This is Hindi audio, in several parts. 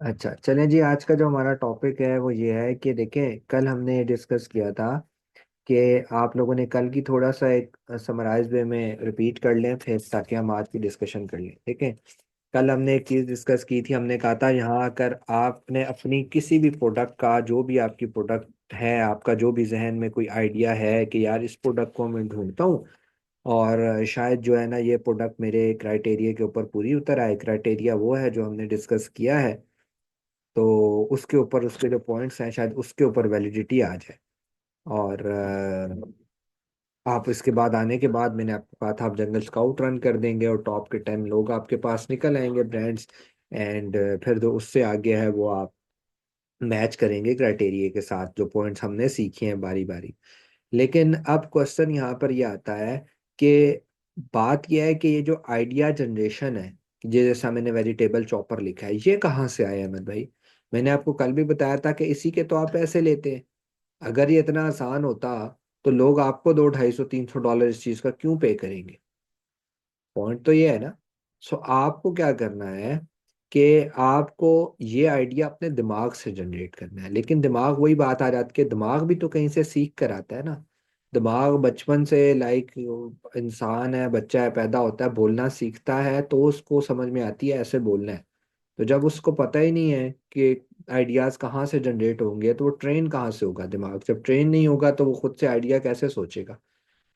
अच्छा चलें जी, आज का जो हमारा टॉपिक है वो ये है कि देखें, कल हमने डिस्कस किया था कि आप लोगों ने कल की थोड़ा सा एक समराइज वे में रिपीट कर लें फिर, ताकि हम आज की डिस्कशन कर लें। ठीक है। कल हमने एक चीज़ डिस्कस की थी, हमने कहा था यहाँ आकर आपने अपनी किसी भी प्रोडक्ट का, जो भी आपकी प्रोडक्ट है, आपका जो भी जहन में कोई आइडिया है कि यार इस प्रोडक्ट को मैं ढूंढता हूँ और शायद जो है ना ये प्रोडक्ट मेरे क्राइटेरिया के ऊपर पूरी उतर आए। क्राइटेरिया वो है जो हमने डिस्कस किया है, तो उसके ऊपर उसके जो पॉइंट्स हैं शायद उसके ऊपर वैलिडिटी आ जाए। और आप इसके बाद आने के बाद मैंने आपको कहा था आप जंगल स्काउट रन कर देंगे और टॉप के 10 लोग आपके पास निकल आएंगे ब्रांड्स। एंड फिर जो उससे आगे है वो आप मैच करेंगे क्राइटेरिया के साथ, जो पॉइंट्स हमने सीखे हैं बारी बारी। लेकिन अब क्वेश्चन यहाँ पर ये आता है कि बात यह है कि ये जो आइडिया जनरेशन है, कि जैसा मैंने वेजिटेबल चॉपर लिखा है, ये कहाँ से आया अहमद भाई? मैंने आपको कल भी बताया था कि इसी के तो आप पैसे लेते हैं। अगर ये इतना आसान होता तो लोग आपको 200, 250, 300 डॉलर इस चीज का क्यों पे करेंगे? पॉइंट तो ये है ना। सो आपको क्या करना है कि आपको ये आइडिया अपने दिमाग से जनरेट करना है। लेकिन दिमाग, वही बात आ जाती है, दिमाग भी तो कहीं से सीख कर आता है ना। दिमाग बचपन से, लाइक, इंसान है, बच्चा है, पैदा होता है, बोलना सीखता है तो उसको समझ में आती है ऐसे बोलना है। तो जब उसको पता ही नहीं है कि आइडियाज कहाँ से जनरेट होंगे, तो वो ट्रेन कहाँ से होगा? दिमाग जब ट्रेन नहीं होगा तो वो खुद से आइडिया कैसे सोचेगा?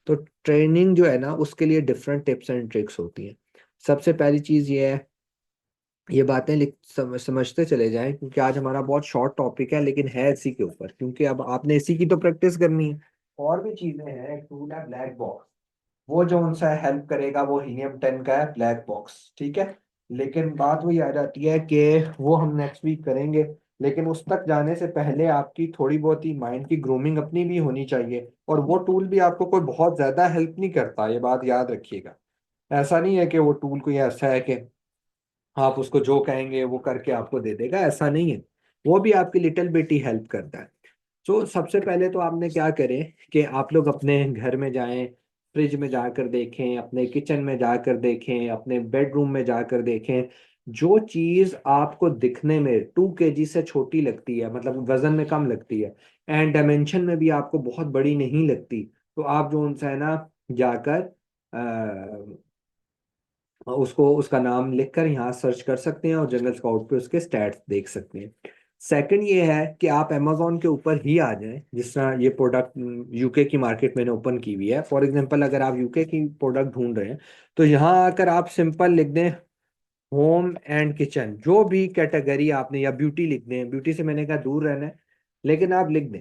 तो ट्रेनिंग जो है ना, उसके लिए डिफरेंट टिप्स एंड ट्रिक्स होती हैं। सबसे पहली चीज ये है, ये बातें समझते चले जाएं, क्योंकि आज हमारा बहुत शॉर्ट टॉपिक है लेकिन है इसी के ऊपर, क्योंकि अब आपने इसी की तो प्रैक्टिस करनी है। और भी चीजें हैं, एक टूल है ब्लैक बॉक्स, वो जो उनसे हेल्प करेगा वो हीलियम 10 का है, ब्लैक बॉक्स। ठीक है। लेकिन बात वही आ जाती है कि वो हम नेक्स्ट वीक करेंगे। लेकिन उस तक जाने से पहले आपकी थोड़ी बहुत ही माइंड की ग्रूमिंग अपनी भी होनी चाहिए, और वो टूल भी आपको कोई बहुत ज्यादा हेल्प नहीं करता, ये बात याद रखिएगा। ऐसा नहीं है कि वो टूल कोई ऐसा है कि आप उसको जो कहेंगे वो करके आपको दे देगा, ऐसा नहीं है। वो भी आपकी लिटिल बिट ही हेल्प करता है। तो सबसे पहले तो आपने क्या करें कि आप लोग अपने घर में जाएं, फ्रिज में जाकर देखें, अपने किचन में जाकर देखें, अपने बेडरूम में जाकर देखें। जो चीज आपको दिखने में 2 केजी से छोटी लगती है, मतलब वजन में कम लगती है, एंड डायमेंशन में भी आपको बहुत बड़ी नहीं लगती, तो आप जो उनसे है ना जाकर उसको, उसका नाम लिखकर यहाँ सर्च कर सकते हैं और जंगल स्काउट पे उसके स्टैट्स देख सकते हैं। सेकंड ये है कि आप अमेजोन के ऊपर ही आ जाएं। जिस तरह ये प्रोडक्ट यूके की मार्केट मैंने ओपन की हुई है, फॉर एग्जांपल अगर आप यूके की प्रोडक्ट ढूंढ रहे हैं तो यहाँ आकर आप सिंपल लिख दें होम एंड किचन, जो भी कैटेगरी आपने, या ब्यूटी लिख दें, ब्यूटी से मैंने कहा दूर रहना है, लेकिन आप लिख दें।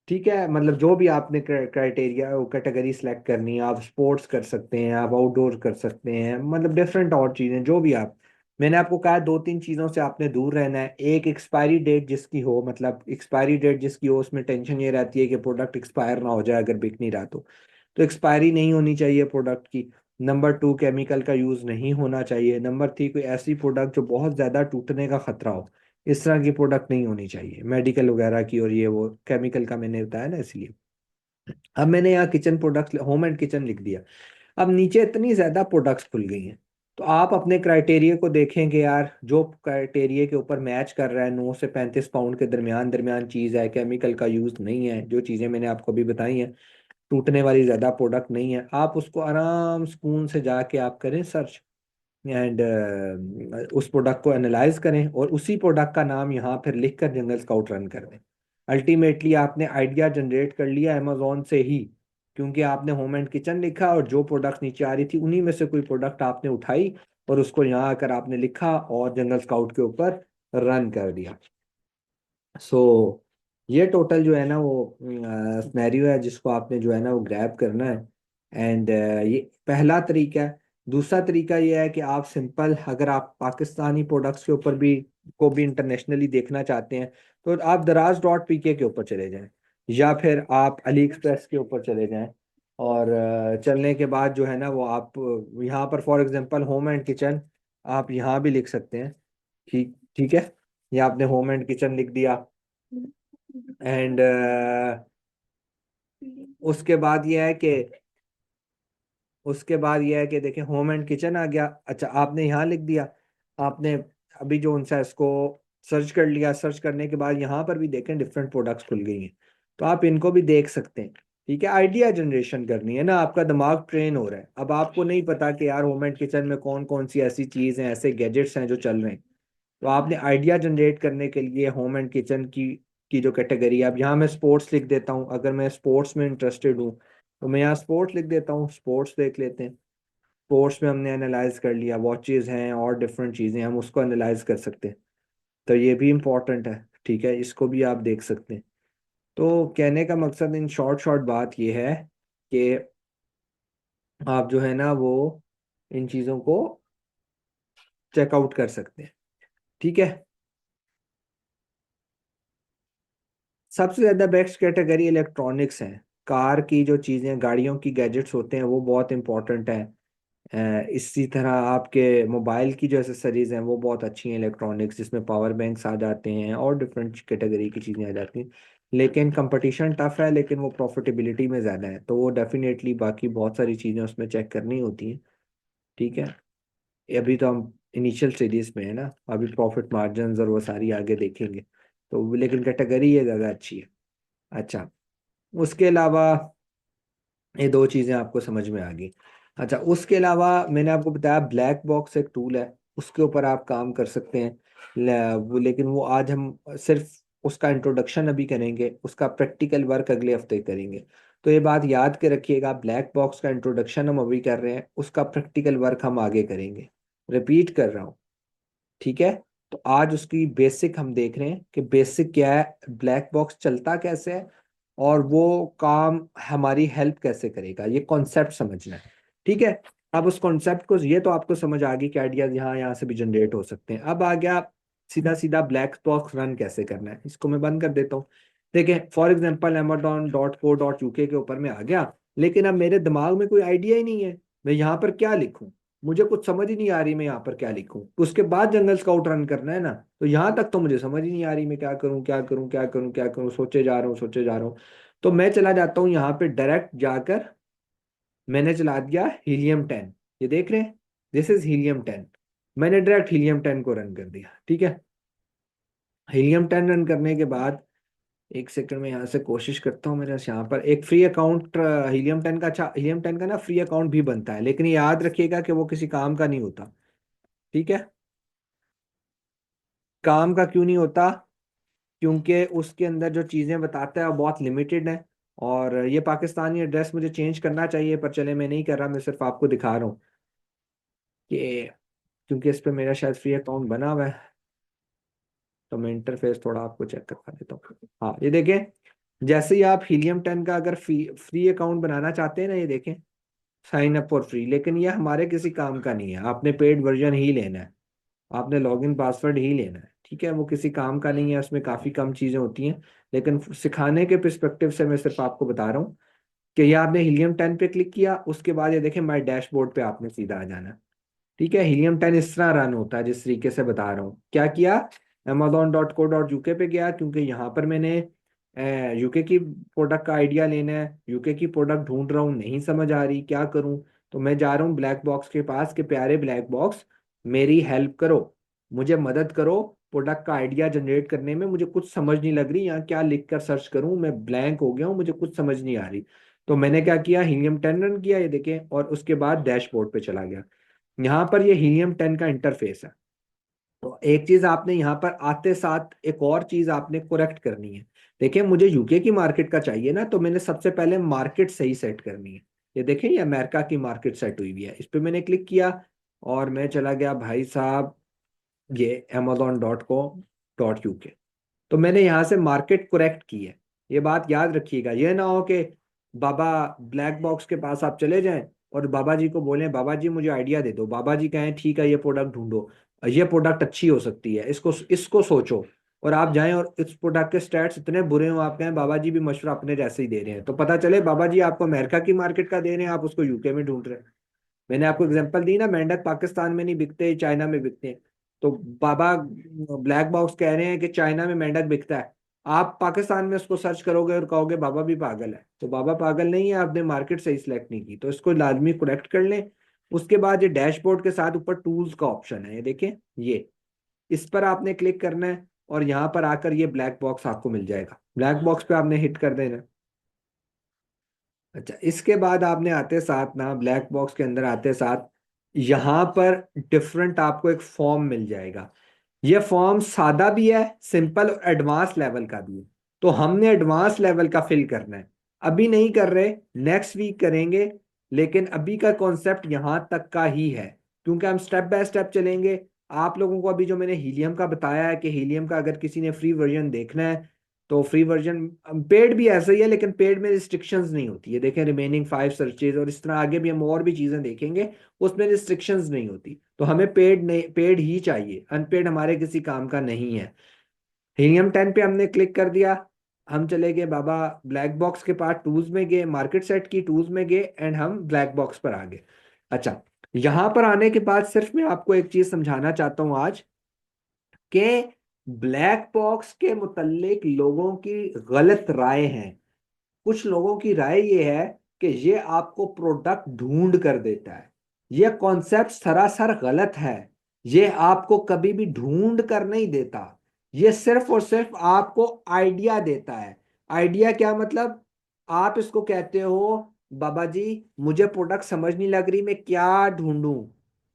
ठीक है, मतलब जो भी आपने क्राइटेरिया कैटेगरी सिलेक्ट करनी है, आप स्पोर्ट्स कर सकते हैं, आप आउटडोर कर सकते हैं, मतलब डिफरेंट और चीज़ें जो भी आप। मैंने आपको कहा 2-3 चीज़ों से आपने दूर रहना है। एक, एक्सपायरी डेट जिसकी हो, मतलब एक्सपायरी डेट जिसकी हो उसमें टेंशन ये रहती है कि प्रोडक्ट एक्सपायर ना हो जाए अगर बिक नहीं रहा तो एक्सपायरी नहीं होनी चाहिए प्रोडक्ट की। नंबर 2, केमिकल का यूज़ नहीं होना चाहिए। नंबर 3, कोई ऐसी प्रोडक्ट जो बहुत ज़्यादा टूटने का खतरा हो, इस तरह की प्रोडक्ट नहीं होनी चाहिए, मेडिकल वगैरह की, और ये वो केमिकल का मैंने बताया ना, इसलिए। अब मैंने यहाँ kitchen product, home and kitchen लिख दिया। अब नीचे इतनी ज्यादा प्रोडक्ट्स खुल गई हैं, तो आप अपने क्राइटेरिया को देखेंगे यार, जो क्राइटेरिया के ऊपर मैच कर रहा है, 9 से 35 पाउंड के दरमियान दरमियान चीज है, केमिकल का यूज नहीं है, जो चीजें मैंने आपको अभी बताई हैं, टूटने वाली ज्यादा प्रोडक्ट नहीं है, आप उसको आराम सुकून से जाके आप करें सर्च, एंड उस प्रोडक्ट को एनालाइज करें और उसी प्रोडक्ट का नाम यहाँ फिर लिख कर जंगल स्काउट रन कर दें। अल्टीमेटली आपने आइडिया जनरेट कर लिया अमेजोन से ही, क्योंकि आपने होम एंड किचन लिखा और जो प्रोडक्ट नीचे आ रही थी उन्हीं में से कोई प्रोडक्ट आपने उठाई और उसको यहाँ आकर आपने लिखा और जंगल स्काउट के ऊपर रन कर दिया। सो ये टोटल जो है ना वो सिनेरियो है जिसको आपने जो है ना वो ग्रैब करना है। एंड ये पहला तरीका है। दूसरा तरीका ये है कि आप सिंपल, अगर आप पाकिस्तानी प्रोडक्ट्स के ऊपर भी को भी इंटरनेशनली देखना चाहते हैं, तो आप दराज.pk के ऊपर चले जाएं, या फिर आप अली एक्सप्रेस के ऊपर चले जाएं। और चलने के बाद जो है ना वो आप यहाँ पर for example home and kitchen आप यहाँ भी लिख सकते हैं। ठीक ठीक है। ये आपने होम एंड किचन लिख दिया। एंड उसके बाद ये है कि देखिए होम एंड किचन आ गया। अच्छा, आपने यहाँ लिख दिया। आपने अभी जो उनसा इसको सर्च कर लिया, सर्च करने के बाद यहाँ पर भी देखें डिफरेंट प्रोडक्ट्स खुल गई हैं, तो आप इनको भी देख सकते हैं। ठीक है, आइडिया जनरेशन करनी है ना, आपका दिमाग ट्रेन हो रहा है। अब आपको नहीं पता कि यार होम एंड किचन में कौन कौन सी ऐसी चीज़ हैं, ऐसे गैजेट्स हैं जो चल रहे हैं, तो आपने आइडिया जनरेट करने के लिए होम एंड किचन की जो कैटेगरी है, अब यहाँ मैं स्पोर्ट्स लिख देता हूँ, अगर मैं स्पोर्ट्स में इंटरेस्टेड हूँ तो मैं यहाँ स्पोर्ट्स लिख देता हूँ, स्पोर्ट्स देख लेते हैं। स्पोर्ट्स में हमने एनालाइज कर लिया, वॉचेज हैं और डिफरेंट चीज़ें, हम उसको एनालाइज कर सकते हैं, तो ये भी इम्पोर्टेंट है। ठीक है, इसको भी आप देख सकते हैं। तो कहने का मकसद इन शॉर्ट शॉर्ट बात ये है कि आप जो है ना वो इन चीज़ों को चेकआउट कर सकते हैं। ठीक है, सबसे ज़्यादा बेस्ट कैटेगरी इलेक्ट्रॉनिक्स है। कार की जो चीज़ें, गाड़ियों की गैजेट्स होते हैं वो बहुत इंपॉर्टेंट है। इसी तरह आपके मोबाइल की जो एसेसरीज हैं वो बहुत अच्छी हैं, इलेक्ट्रॉनिक्स जिसमें पावर बैंक्स आ जाते हैं और डिफरेंट कैटेगरी की चीज़ें आ जाती हैं। लेकिन कंपटीशन टफ है, लेकिन वो प्रॉफिटेबिलिटी में ज़्यादा है, तो वो डेफिनेटली बाकी बहुत सारी चीज़ें उसमें चेक करनी होती हैं। ठीक है, अभी तो हम इनिशियल स्टेजेस में है ना, अभी प्रॉफिट मार्जिन और वो सारी आगे देखेंगे, तो लेकिन कैटेगरी ये ज़्यादा अच्छी है। अच्छा, उसके अलावा ये दो चीज़ें आपको समझ में आ गई। अच्छा, उसके अलावा मैंने आपको बताया ब्लैक बॉक्स एक टूल है, उसके ऊपर आप काम कर सकते हैं। लेकिन वो आज हम सिर्फ उसका इंट्रोडक्शन अभी करेंगे, उसका प्रैक्टिकल वर्क अगले हफ्ते करेंगे। तो ये बात याद के रखिएगा, ब्लैक बॉक्स का इंट्रोडक्शन हम अभी कर रहे हैं, उसका प्रैक्टिकल वर्क हम आगे करेंगे। रिपीट कर रहा हूँ। ठीक है, तो आज उसकी बेसिक हम देख रहे हैं कि बेसिक क्या है, ब्लैक बॉक्स चलता कैसे है, और वो काम हमारी हेल्प कैसे करेगा, ये कॉन्सेप्ट समझना है। ठीक है, अब उस कॉन्सेप्ट को, ये तो आपको समझ आ गई कि आइडियाज यहाँ यहाँ से भी जनरेट हो सकते हैं। अब आ गया सीधा सीधा ब्लैक बॉक्स रन कैसे करना है, इसको मैं बंद कर देता हूँ। देखिए फॉर एग्जाम्पल amazon.co.uk के ऊपर मैं आ गया, लेकिन अब मेरे दिमाग में कोई आइडिया ही नहीं है, मैं यहाँ पर क्या लिखूं, मुझे कुछ समझ ही नहीं आ रही मैं यहाँ पर क्या लिखूं। उसके बाद जंगल स्काउट रन करना है ना, तो यहाँ तक तो मुझे समझ ही नहीं आ रही मैं क्या करूँ क्या करूँ क्या करूँ क्या करूँ, सोचे जा रहा हूँ सोचे जा रहा हूँ। तो मैं चला जाता हूँ यहाँ पे डायरेक्ट जाकर, मैंने चला दिया हीलियम 10। ये देख रहे हैं, दिस इज हीलियम 10। मैंने डायरेक्ट हीलियम 10 को रन कर दिया। ठीक है, हीलियम 10 रन करने के बाद एक सेकंड में यहाँ से कोशिश करता हूँ, मेरे यहाँ पर एक फ्री अकाउंट हीलियम 10 का, अच्छा हीलियम 10 का ना फ्री अकाउंट भी बनता है, लेकिन ये याद रखिएगा कि वो किसी काम का नहीं होता। ठीक है, काम का क्यों नहीं होता, क्योंकि उसके अंदर जो चीज़ें बताता है वो बहुत लिमिटेड है। और ये पाकिस्तानी एड्रेस मुझे चेंज करना चाहिए, पर चले मैं नहीं कर रहा, मैं सिर्फ आपको दिखा रहा हूँ कि क्योंकि इस पे मेरा शायद फ्री अकाउंट बना हुआ है, तो मैं इंटरफेस थोड़ा आपको चेक करवा देता हूँ। हाँ ये देखें, जैसे ही आप हीलियम 10 का अगर फ्री अकाउंट बनाना चाहते हैं ना, ये देखें साइन अप फॉर फ्री, लेकिन ये हमारे किसी काम का नहीं है, आपने पेड वर्जन ही लेना है, आपने लॉगिन पासवर्ड ही लेना है। ठीक है, वो किसी काम का नहीं है, उसमें काफ़ी कम चीज़ें होती हैं, लेकिन सिखाने के पर्सपेक्टिव से मैं सिर्फ आपको बता रहा हूँ कि ये आपने हीलियम 10 पे क्लिक किया, उसके बाद ये देखें माई डैशबोर्ड पे आपने सीधा आ जाना। ठीक है, हीलियम 10 इस तरह रन होता है जिस तरीके से बता रहा हूँ। क्या किया, amazon.co.uk पे गया, क्योंकि यहाँ पर मैंने यूके की प्रोडक्ट का आइडिया लेना है, यूके की प्रोडक्ट ढूंढ रहा हूँ, नहीं समझ आ रही क्या करूँ, तो मैं जा रहा हूँ ब्लैक बॉक्स के पास कि प्यारे ब्लैक बॉक्स मेरी हेल्प करो, मुझे मदद करो प्रोडक्ट का आइडिया जनरेट करने में, मुझे कुछ समझ नहीं लग रही, यहाँ क्या लिख कर सर्च करूँ, मैं ब्लैंक हो गया हूँ, मुझे कुछ समझ नहीं आ रही। तो मैंने क्या किया, हीलियम 10 रन किया, ये देखें, और उसके बाद डैशबोर्ड पे चला गया। यहाँ पर ये हीलियम 10 का इंटरफेस है। तो एक चीज आपने यहाँ पर आते साथ एक और चीज आपने करेक्ट करनी है। देखिए मुझे यूके की मार्केट का चाहिए ना, तो मैंने सबसे पहले मार्केट सही सेट करनी है। ये देखें, ये अमेरिका की मार्केट सेट हुई हुई है, इस पे मैंने क्लिक किया और मैं चला गया भाई साहब ये amazon.co.uk। तो मैंने यहाँ से मार्केट करेक्ट की है। ये बात याद रखिएगा, ये ना हो कि बाबा ब्लैक बॉक्स के पास आप चले जाएं और बाबा जी को बोलें बाबा जी मुझे आइडिया दे दो, बाबा जी कहें ठीक है ये प्रोडक्ट ढूंढो, ये प्रोडक्ट अच्छी हो सकती है, इसको इसको सोचो, और आप जाएं और इस प्रोडक्ट के स्टैट्स इतने बुरे हो, आप कहें बाबा जी भी मशवरा अपने जैसे ही दे रहे हैं, तो पता चले बाबा जी आपको अमेरिका की मार्केट का दे रहे हैं, आप उसको यूके में ढूंढ रहे हैं। मैंने आपको एग्जांपल दी ना, मेंढक पाकिस्तान में नहीं बिकते, चाइना में बिकते हैं। तो बाबा ब्लैक बॉक्स कह रहे हैं कि चाइना में मेंढक बिकता है, आप पाकिस्तान में उसको सर्च करोगे और कहोगे बाबा भी पागल है, तो बाबा पागल नहीं है, आपने मार्केट सही सिलेक्ट नहीं की, तो इसको लाजमी करेक्ट कर लें। उसके बाद ये डैशबोर्ड के साथ ऊपर टूल्स का ऑप्शन है, ये देखें, ये इस पर आपने क्लिक करना है। और यहाँ पर आकर ये ब्लैक बॉक्स आपको मिल जाएगा। ब्लैक बॉक्स पे आपने हिट कर देना। अच्छा, इसके बाद आपने आते साथ ना, ब्लैक बॉक्स के अंदर आते साथ यहाँ पर डिफरेंट आपको एक फॉर्म मिल जाएगा। ये फॉर्म सादा भी है, सिंपल और एडवांस लेवल का भी है। तो हमने एडवांस लेवल का फिल करना है, अभी नहीं कर रहे, नेक्स्ट वीक करेंगे। लेकिन अभी का कॉन्सेप्ट यहाँ तक का ही है, क्योंकि हम स्टेप बाय स्टेप चलेंगे। आप लोगों को अभी जो मैंने हीलियम का बताया है कि हीलियम का अगर किसी ने फ्री वर्जन देखना है तो फ्री वर्जन, पेड भी ऐसा ही है लेकिन पेड में रिस्ट्रिक्शंस नहीं होती है। देखें, रिमेनिंग 5 सर्चेज और इस तरह आगे भी हम और भी चीजें देखेंगे, उसमें रिस्ट्रिक्शंस नहीं होती। तो हमें पेड नहीं, पेड ही चाहिए, अनपेड हमारे किसी काम का नहीं है। हीलियम 10 पे हमने क्लिक कर दिया, हम चले गए बाबा ब्लैक बॉक्स के पास, टूल्स में गए, मार्केट सेट की टूल्स में गए एंड हम ब्लैक बॉक्स पर आ गए। अच्छा, यहां पर आने के बाद सिर्फ मैं आपको एक चीज समझाना चाहता हूं आज, कि ब्लैक बॉक्स के मुतल्लिक लोगों की गलत राय है। कुछ लोगों की राय ये है कि ये आपको प्रोडक्ट ढूंढ कर देता है। ये कॉन्सेप्ट सरासर गलत है। ये आपको कभी भी ढूंढ कर नहीं देता, ये सिर्फ और सिर्फ आपको आइडिया देता है। आइडिया क्या मतलब? आप इसको कहते हो, बाबा जी मुझे प्रोडक्ट समझ नहीं लग रही, मैं क्या ढूंढूं,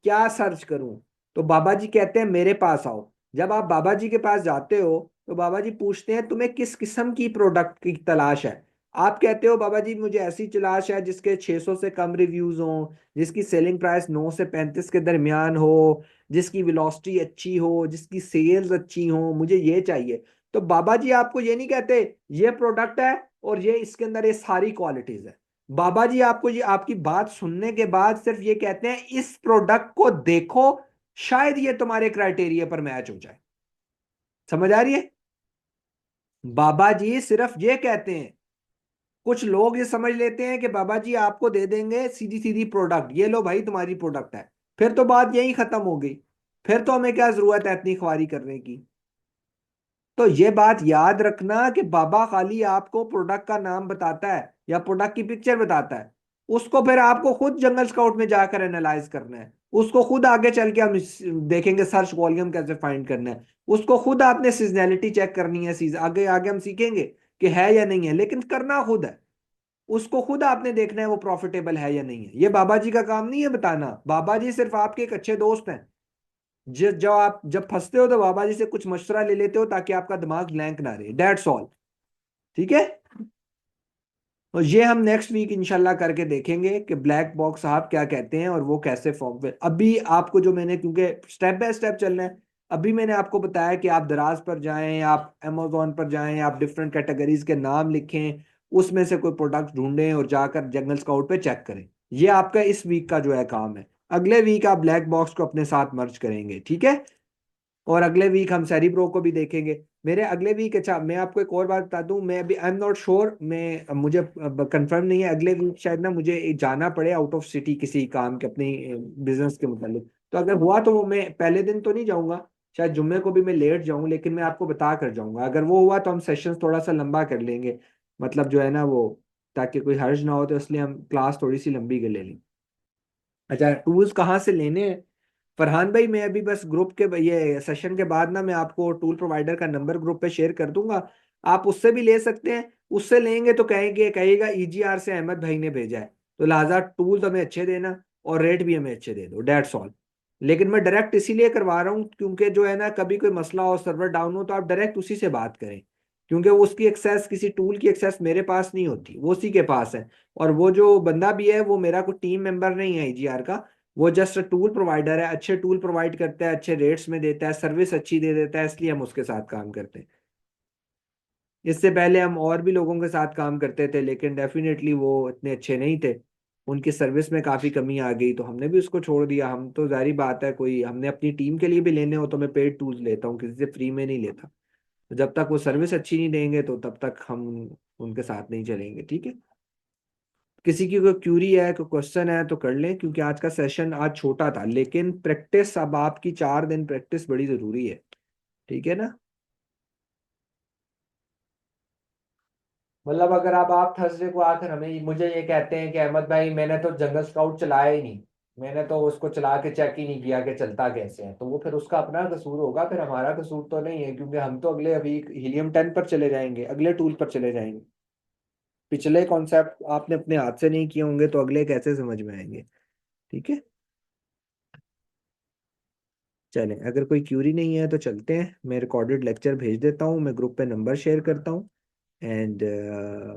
क्या सर्च करूं? तो बाबा जी कहते हैं मेरे पास आओ। जब आप बाबा जी के पास जाते हो तो बाबा जी पूछते हैं तुम्हें किस किस्म की प्रोडक्ट की तलाश है। आप कहते हो बाबा जी मुझे ऐसी तलाश है जिसके 600 से कम रिव्यूज हों, जिसकी सेलिंग प्राइस 9 से 35 के दरमियान हो, जिसकी वेलोसिटी अच्छी हो, जिसकी सेल्स अच्छी हो, मुझे ये चाहिए। तो बाबा जी आपको ये नहीं कहते ये प्रोडक्ट है और ये इसके अंदर ये सारी क्वालिटीज है। बाबा जी आपको ये आपकी बात सुनने के बाद सिर्फ ये कहते हैं इस प्रोडक्ट को देखो, शायद ये तुम्हारे क्राइटेरिया पर मैच हो जाए। समझ आ रही है? बाबा जी सिर्फ ये कहते हैं। कुछ लोग ये समझ लेते हैं कि बाबा जी आपको दे देंगे सीधी सीधी प्रोडक्ट, ये लो भाई तुम्हारी प्रोडक्ट है, फिर तो बात यही खत्म हो गई। फिर तो हमें क्या जरूरत है इतनी ख्वारी करने की? तो ये बात याद रखना कि बाबा खाली आपको प्रोडक्ट का नाम बताता है या प्रोडक्ट की पिक्चर बताता है, उसको फिर आपको खुद जंगल स्काउट में जाकर एनालाइज करना है। उसको खुद आगे चल के हम देखेंगे सर्च वॉल्यूम कैसे फाइंड करना है। उसको खुद आपने सीजनैलिटी चेक करनी है, सीजन आगे आगे हम सीखेंगे कि है या नहीं है, लेकिन करना खुद है। उसको खुद आपने देखना है वो प्रॉफिटेबल है या नहीं है। ये बाबा जी का काम नहीं है बताना। बाबा जी सिर्फ आपके एक अच्छे दोस्त हैं। जो आप जब फंसते हो तो बाबा जी से कुछ मशवरा ले लेते हो ताकि आपका दिमाग ब्लैंक ना रहे, दैट्स ऑल। ठीक है? तो ये हम नेक्स्ट वीक इंशाल्लाह करके देखेंगे कि ब्लैक बॉक्स आप क्या कहते हैं और वो कैसे फॉर्म पे। अभी आपको जो मैंने, क्योंकि स्टेप बाय स्टेप चलना है, अभी मैंने आपको बताया कि आप दराज पर जाएं, आप अमेजोन पर जाएं, आप डिफरेंट कैटेगरीज के नाम लिखें, उसमें से कोई प्रोडक्ट ढूंढें और जाकर जंगल स्काउट पे चेक करें। ये आपका इस वीक का जो है काम है। अगले वीक आप ब्लैक बॉक्स को अपने साथ मर्ज करेंगे, ठीक है? और अगले वीक हम सैरी ब्रो को भी देखेंगे। मेरे अगले वीक, अच्छा मैं आपको एक और बात बता दूं, मैं अभी आई एम नॉट श्योर, मैं मुझे कंफर्म नहीं है, अगले वीक शायद ना मुझे जाना पड़े आउट ऑफ सिटी किसी काम के, अपनी बिजनेस के मुतालिक। तो अगर हुआ तो वो मैं पहले दिन तो नहीं जाऊंगा, शायद जुम्मे को भी मैं लेट जाऊं, लेकिन मैं आपको बता कर जाऊंगा। अगर वो हुआ तो हम सेशन थोड़ा सा लंबा कर लेंगे, मतलब जो है ना वो, ताकि कोई हर्ज ना हो, तो इसलिए हम क्लास थोड़ी सी लंबी कर ले लें। अच्छा, टूल्स कहाँ से लेने हैं? फरहान भाई मैं अभी बस ग्रुप के ये सेशन के बाद ना मैं आपको टूल प्रोवाइडर का नंबर ग्रुप पे शेयर कर दूंगा, आप उससे भी ले सकते हैं। उससे लेंगे तो कहेंगे, कहेगा ईजीआर से अहमद भाई ने भेजा है, तो लिहाजा टूल हमें अच्छे देना और रेट भी हमें अच्छे दे दो, डेट्स ऑल। लेकिन मैं डायरेक्ट इसीलिए करवा रहा हूँ क्योंकि जो है ना, कभी कोई मसला हो, सर्वर डाउन हो, तो आप डायरेक्ट उसी से बात करें। क्योंकि उसकी एक्सेस, किसी टूल की एक्सेस मेरे पास नहीं होती, वो उसी के पास है। और वो जो बंदा भी है वो मेरा कोई टीम मेंबर नहीं है ईजीआर का, वो जस्ट टूल प्रोवाइडर है, अच्छे टूल प्रोवाइड करता है, अच्छे रेट्स में देता है, सर्विस अच्छी दे देता है, इसलिए हम उसके साथ काम करते हैं। इससे पहले हम और भी लोगों के साथ काम करते थे लेकिन डेफिनेटली वो इतने अच्छे नहीं थे, उनकी सर्विस में काफ़ी कमी आ गई, तो हमने भी उसको छोड़ दिया। हम तो जारी बात है, कोई हमने अपनी टीम के लिए भी लेने हो तो मैं पेड टूल्स लेता हूँ, किसी से फ्री में नहीं लेता। तो जब तक वो सर्विस अच्छी नहीं देंगे तो तब तक हम उनके साथ नहीं चलेंगे, ठीक है? किसी की कोई क्यूरी है, कोई क्वेश्चन है तो कर लें, क्योंकि आज का सेशन आज छोटा था, लेकिन प्रैक्टिस, अब आपकी 4 दिन प्रैक्टिस बड़ी जरूरी है। ठीक है ना? मतलब अगर आप थर्सडे को आकर हमें मुझे ये कहते हैं कि अहमद भाई मैंने तो जंगल स्काउट चलाया ही नहीं, मैंने तो उसको चला के चेक ही नहीं किया कि चलता कैसे है, तो वो फिर उसका अपना कसूर होगा, फिर हमारा कसूर तो नहीं है, क्योंकि हम तो अगले अभी हीलियम 10 पर चले जाएंगे, अगले टूल पर चले जाएंगे। पिछले कॉन्सेप्ट आपने अपने हाथ से नहीं किए होंगे तो अगले कैसे समझ में आएंगे। ठीक है। चलें, अगर कोई क्यूरी नहीं है तो चलते हैं, मैं रिकॉर्डेड लेक्चर भेज देता हूँ, मैं ग्रुप पे नंबर शेयर करता हूँ, एंड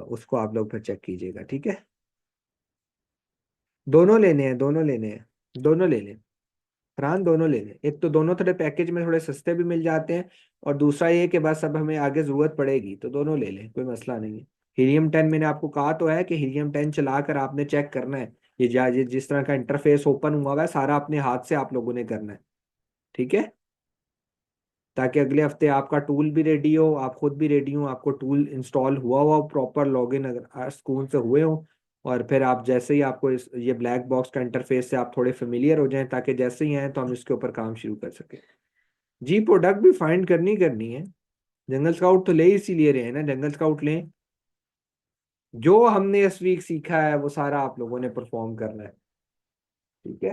उसको आप लोग फिर चेक कीजिएगा। ठीक है। दोनों लेने हैं, दोनों लेने हैं, दोनों ले लें। फरहान दोनों ले लें, एक तो दोनों थोड़े पैकेज में थोड़े सस्ते भी मिल जाते हैं, और दूसरा ये कि बस अब हमें आगे जरूरत पड़ेगी तो दोनों ले लें, कोई मसला नहीं है। हीलियम 10 मैंने आपको कहा तो है कि हीलियम 10 चलाकर आपने चेक करना है, ये जिस तरह का इंटरफेस ओपन हुआ हुआ है सारा अपने हाथ से आप लोगों ने करना है। ठीक है। ताकि अगले हफ्ते आपका टूल भी रेडी हो, आप खुद भी रेडी हो, आपको टूल इंस्टॉल हुआ हुआ प्रॉपर लॉगिन अगर स्कूल से हुए हो, और फिर आप जैसे ही आपको ये ब्लैक बॉक्स का इंटरफेस से आप थोड़े फेमिलियर हो जाएं, ताकि जैसे ही आए तो हम इसके ऊपर काम शुरू कर सकें। जी, प्रोडक्ट भी फाइंड करनी है। जंगल स्काउट तो ले इसीलिए रहे हैं ना, जंगल स्काउट लें। जो हमने इस वीक सीखा है वो सारा आप लोगों ने परफॉर्म करना है। ठीक है।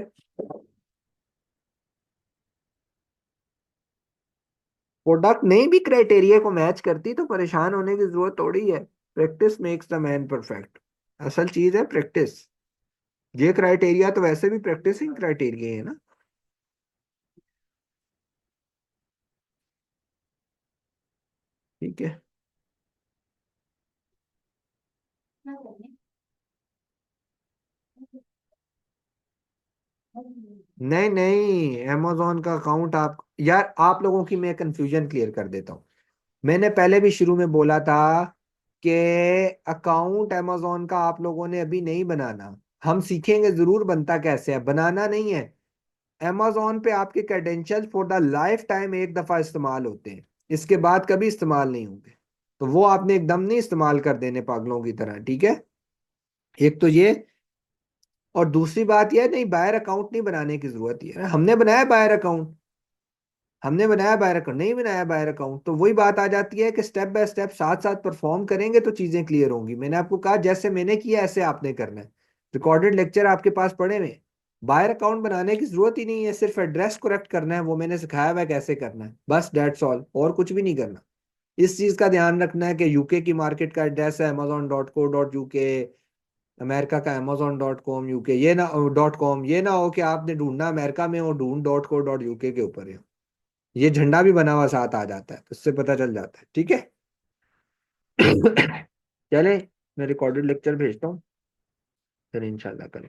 प्रोडक्ट नहीं भी क्राइटेरिया को मैच करती तो परेशान होने की जरूरत थोड़ी है। Practice makes the man perfect. असल चीज है प्रैक्टिस। ये क्राइटेरिया तो वैसे भी प्रैक्टिसिंग क्राइटेरिया है ना। ठीक है। नहीं नहीं, amazon का अकाउंट आप, यार आप लोगों की मैं कंफ्यूजन क्लियर कर देता हूँ। मैंने पहले भी शुरू में बोला था कि अकाउंट amazon का आप लोगों ने अभी नहीं बनाना। हम सीखेंगे जरूर बनता कैसे है, बनाना नहीं है। amazon पे आपके credential for the life time एक दफा इस्तेमाल होते हैं, इसके बाद कभी इस्तेमाल नहीं होंगे। तो वो आपने एकदम नहीं इस्तेमाल कर देने पागलों की तरह। ठीक है। एक तो ये, और दूसरी बात यह, नहीं बायर अकाउंट नहीं बनाने की जरूरत है, हमने बनाया बायर अकाउंट। हमने बनाया बायर अकाउंट, नहीं बनाया बायर अकाउंट, तो वही बात आ जाती है कि स्टेप बाय स्टेप साथ साथ परफॉर्म करेंगे तो चीजें क्लियर होंगी। मैंने आपको कहा जैसे मैंने किया ऐसे आपने करना है। रिकॉर्डेड लेक्चर आपके पास पड़े हुए हैं। बायर अकाउंट बनाने की जरूरत ही नहीं है, सिर्फ एड्रेस करेक्ट करना है, वो मैंने सिखाया हुआ है कैसे करना है, बस डेट्स ऑल, और कुछ भी नहीं करना। इस चीज का ध्यान रखना है कि यूके की मार्केट का एड्रेस है amazon.co.uk, अमेरिका का amazon.com UK, ये ना .com, ये ना हो कि आपने ढूंढना अमेरिका में और ढूंढ .co.uk के ऊपर है। ये झंडा भी बना हुआ साथ आ जाता है तो इससे पता चल जाता है। ठीक है। चले, मैं रिकॉर्डेड लेक्चर भेजता हूँ, फिर इंशाल्लाह करें।